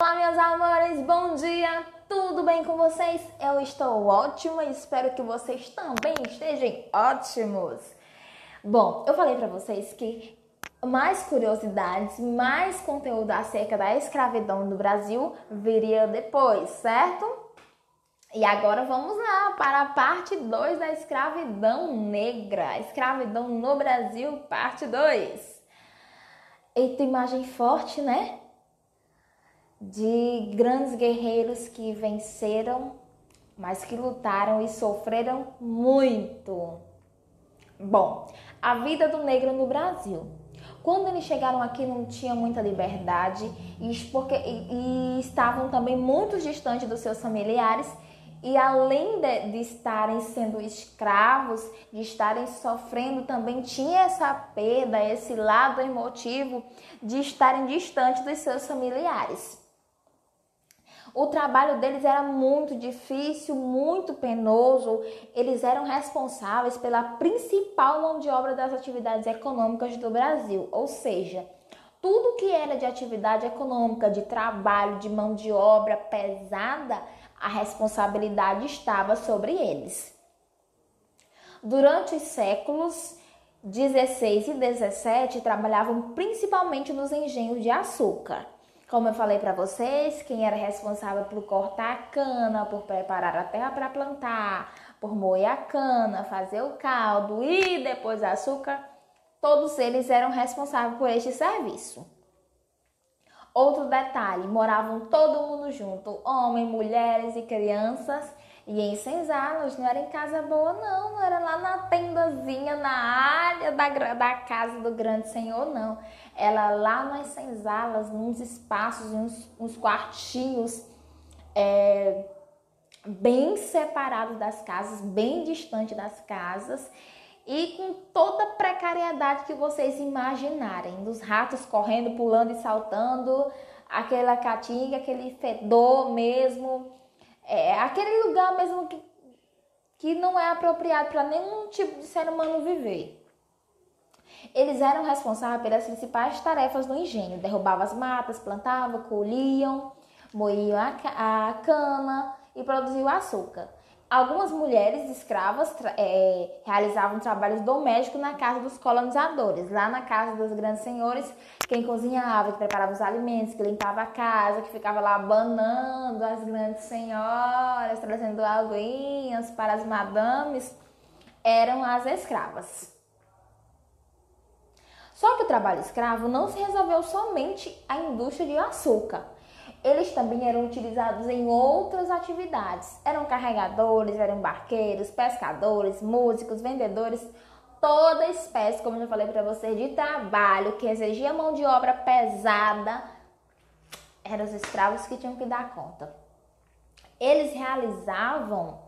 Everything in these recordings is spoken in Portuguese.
Olá, meus amores, bom dia, tudo bem com vocês? Eu estou ótima e espero que vocês também estejam ótimos. Bom, eu falei para vocês que mais curiosidades, mais conteúdo acerca da escravidão no Brasil viria depois, certo? E agora vamos lá para a parte 2 da escravidão negra, escravidão no Brasil, parte 2. Eita, imagem forte, né? De grandes guerreiros que venceram, mas que lutaram e sofreram muito. Bom, a vida do negro no Brasil. Quando eles chegaram aqui não tinha muita liberdade e estavam também muito distantes dos seus familiares. E além de estarem sendo escravos, de estarem sofrendo, também tinha essa perda, esse lado emotivo de estarem distantes dos seus familiares. O trabalho deles era muito difícil, muito penoso. Eles eram responsáveis pela principal mão de obra das atividades econômicas do Brasil. Ou seja, tudo que era de atividade econômica, de trabalho, de mão de obra pesada, a responsabilidade estava sobre eles. Durante os séculos 16 e 17, trabalhavam principalmente nos engenhos de açúcar. Como eu falei para vocês, quem era responsável por cortar a cana, por preparar a terra para plantar, por moer a cana, fazer o caldo e depois açúcar, todos eles eram responsáveis por este serviço. Outro detalhe, moravam todo mundo junto, homens, mulheres e crianças. E em senzalas, não era em casa boa não era lá na tendazinha, na área da casa do grande senhor, não. Era lá nas senzalas, nos espaços, uns quartinhos bem separados das casas, bem distante das casas. E com toda a precariedade que vocês imaginarem, dos ratos correndo, pulando e saltando, aquela caatinga, aquele fedor mesmo, aquele lugar mesmo que não é apropriado para nenhum tipo de ser humano viver. Eles eram responsáveis pelas principais tarefas no engenho, derrubavam as matas, plantavam, colhiam, moíam a cana e produziam açúcar. Algumas mulheres escravas realizavam trabalhos domésticos na casa dos colonizadores. Lá na casa dos grandes senhores, quem cozinhava, que preparava os alimentos, que limpava a casa, que ficava lá abanando as grandes senhoras, trazendo aguinhas para as madames, eram as escravas. Só que o trabalho escravo não se resolveu somente à indústria de açúcar. Eles também eram utilizados em outras atividades. Eram carregadores, eram barqueiros, pescadores, músicos, vendedores, toda espécie, como eu já falei para vocês, de trabalho que exigia mão de obra pesada, eram os escravos que tinham que dar conta. Eles realizavam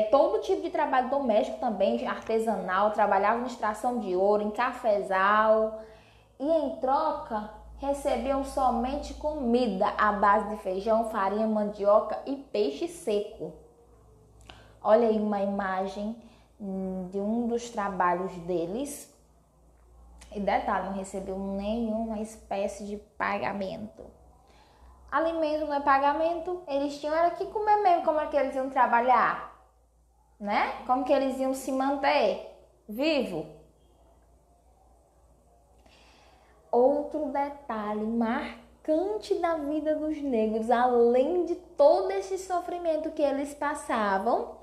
todo tipo de trabalho doméstico também, artesanal, trabalhavam em extração de ouro, em cafezal e em troca recebiam somente comida à base de feijão, farinha, mandioca e peixe seco. Olha aí uma imagem de um dos trabalhos deles. E detalhe, não recebeu nenhuma espécie de pagamento. Alimento não é pagamento, eles tinham era que comer mesmo. Como é que eles iam trabalhar? Né? Como que eles iam se manter vivo? Outro detalhe marcante da vida dos negros, além de todo esse sofrimento que eles passavam,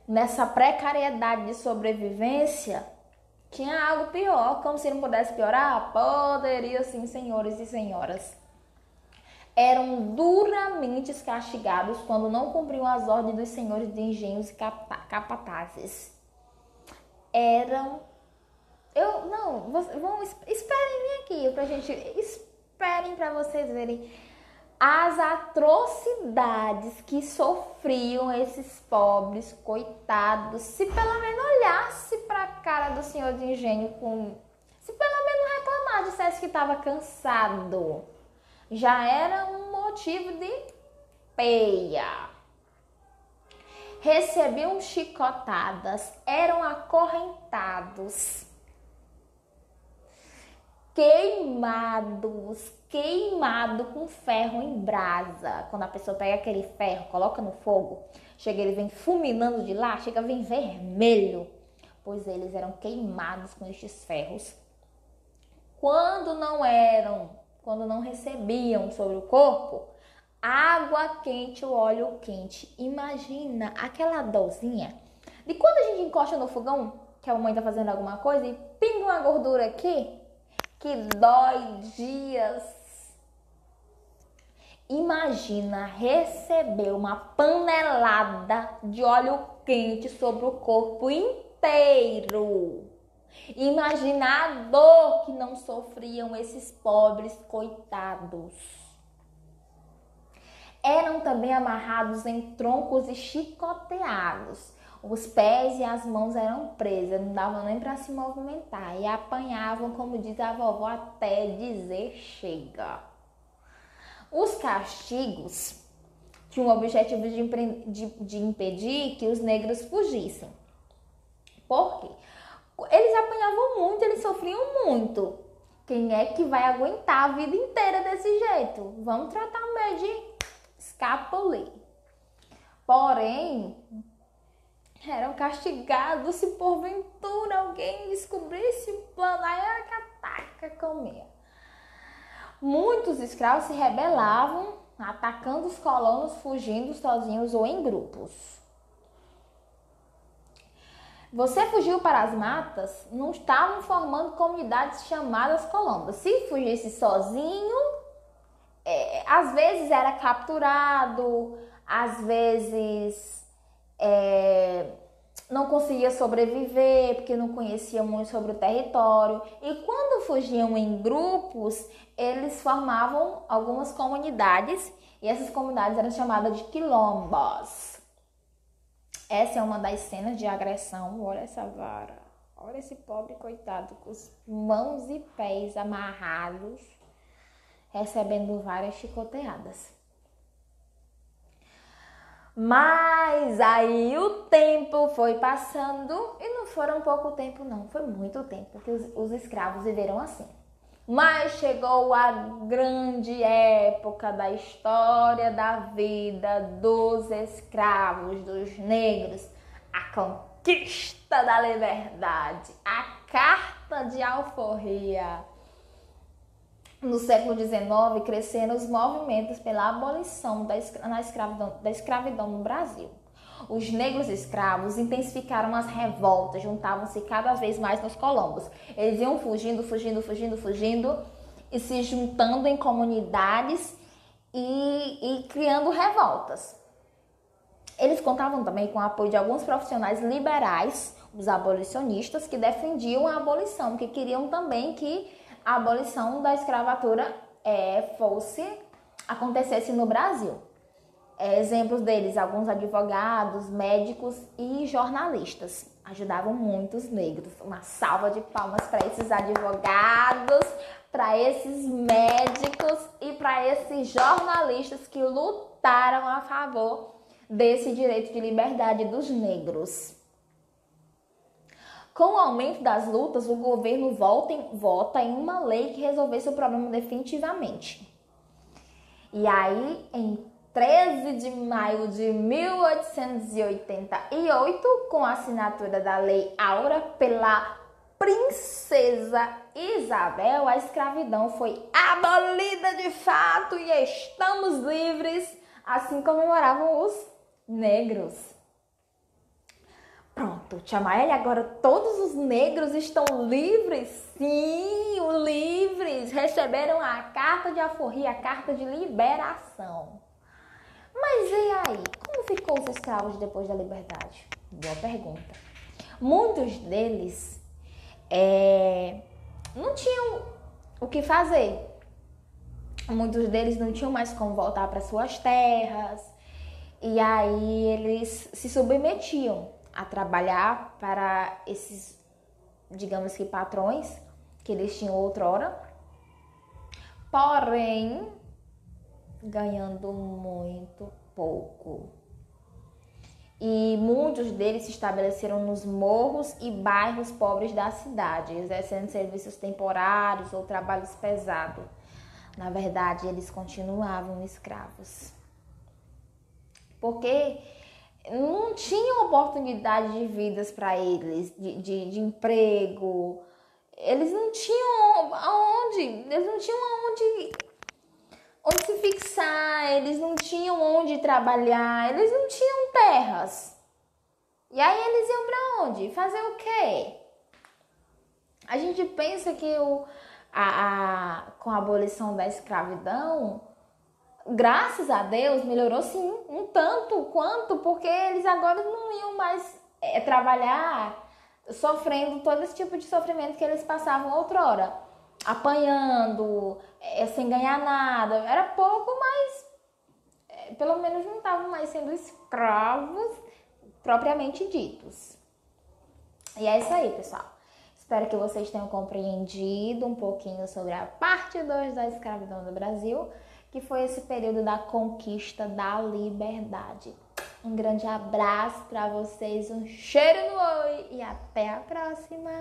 nessa precariedade de sobrevivência, tinha algo pior. Como se não pudesse piorar? Poderia sim, senhores e senhoras. Eram duramente castigados quando não cumpriam as ordens dos senhores de engenhos e capatazes. Esperem vir aqui pra gente, esperem pra vocês verem as atrocidades que sofriam esses pobres coitados. Se pelo menos olhasse pra cara do senhor de engenho se pelo menos reclamar, dissesse que estava cansado, já era um motivo de peia. Recebiam chicotadas, eram acorrentados. queimado com ferro em brasa. Quando a pessoa pega aquele ferro, coloca no fogo, chega, ele vem fulminando de lá, chega, vem vermelho. Pois eles eram queimados com estes ferros. Quando não recebiam sobre o corpo água quente ou óleo quente. Imagina aquela dorzinha de quando a gente encosta no fogão, que a mamãe tá fazendo alguma coisa e pinga uma gordura aqui, que dói dias. Imagina receber uma panelada de óleo quente sobre o corpo inteiro. Imagina a dor que não sofriam esses pobres coitados. Eram também amarrados em troncos e chicoteados. Os pés e as mãos eram presas, não davam nem para se movimentar. E apanhavam, como diz a vovó, até dizer chega. Os castigos tinham o objetivo de impedir que os negros fugissem. Por quê? Eles apanhavam muito, eles sofriam muito. Quem é que vai aguentar a vida inteira desse jeito? Vamos tratar o meio de escapulir. Porém, eram castigados se porventura alguém descobrisse o plano. Aí era que ataca, comia. Muitos escravos se rebelavam, atacando os colonos, fugindo sozinhos ou em grupos. Você fugiu para as matas, não estavam formando comunidades chamadas colombas. Se fugisse sozinho, às vezes era capturado, às vezes não conseguia sobreviver porque não conhecia muito sobre o território. E quando fugiam em grupos, eles formavam algumas comunidades e essas comunidades eram chamadas de quilombos. Essa é uma das cenas de agressão. Olha essa vara. Olha esse pobre coitado com as mãos e pés amarrados, recebendo várias chicoteadas. Mas aí o tempo foi passando e não foram pouco tempo não, foi muito tempo que os escravos viveram assim. Mas chegou a grande época da história da vida dos escravos, dos negros, a conquista da liberdade, a Carta de Alforria. No século XIX, cresceram os movimentos pela abolição da escravidão no Brasil. Os negros escravos intensificaram as revoltas, juntavam-se cada vez mais nos colombos. Eles iam fugindo e se juntando em comunidades e criando revoltas. Eles contavam também com o apoio de alguns profissionais liberais, os abolicionistas, que defendiam a abolição, que queriam também que a abolição da escravatura acontecesse no Brasil. Exemplos deles, alguns advogados, médicos e jornalistas. Ajudavam muito os negros. Uma salva de palmas para esses advogados, para esses médicos e para esses jornalistas que lutaram a favor desse direito de liberdade dos negros. Com o aumento das lutas, o governo vota em uma lei que resolvesse o problema definitivamente. E aí, em 13 de maio de 1888, com a assinatura da Lei Áurea pela princesa Isabel, a escravidão foi abolida de fato e estamos livres, assim comemoravam os negros. Pronto, Tia Maélia, agora todos os negros estão livres? Sim, livres! Receberam a Carta de Alforria, a Carta de Liberação. Mas e aí? Como ficou os escravos depois da liberdade? Boa pergunta. Muitos deles não tinham o que fazer. Muitos deles não tinham mais como voltar para suas terras. E aí eles se submetiam a trabalhar para esses, digamos que patrões que eles tinham outrora, porém ganhando muito pouco. e muitos deles se estabeleceram nos morros e bairros pobres da cidade, exercendo serviços temporários ou trabalhos pesados. Na verdade, eles continuavam escravos. Porque não tinha oportunidade de vidas para eles, de emprego. Eles não tinham onde se fixar, eles não tinham onde trabalhar, eles não tinham terras. E aí eles iam para onde? Fazer o quê? A gente pensa que com a abolição da escravidão, graças a Deus, melhorou sim, um tanto quanto, porque eles agora não iam mais trabalhar sofrendo todo esse tipo de sofrimento que eles passavam outrora. Apanhando, sem ganhar nada. Era pouco, mas pelo menos não estavam mais sendo escravos propriamente ditos. E é isso aí, pessoal. Espero que vocês tenham compreendido um pouquinho sobre a parte 2 da escravidão no Brasil, que foi esse período da conquista da liberdade. Um grande abraço para vocês, um cheiro no olho e até a próxima!